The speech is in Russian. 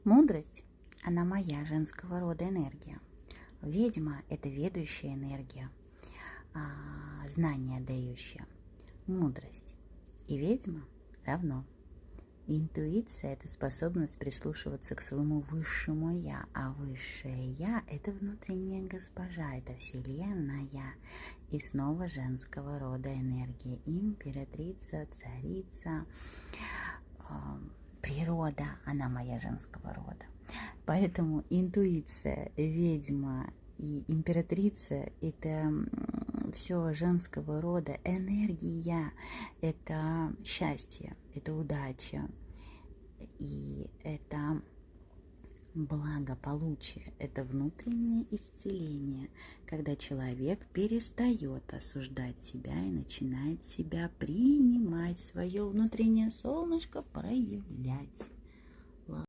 Мудрость, она моя, женского рода энергия. Ведьма – это ведущая энергия, знание дающая. Мудрость и ведьма равно. Интуиция – это способность прислушиваться к своему высшему «я», а высшее «я» – это внутренняя госпожа, это вселенная. И снова женского рода энергия. Императрица, царица, природа, она моя женского рода. Поэтому интуиция, ведьма и императрица – это все женского рода. Энергия – это счастье, это удача, и это благополучие, это внутреннее исцеление, когда человек перестает осуждать себя и начинает себя принимать, свое внутреннее солнышко проявлять.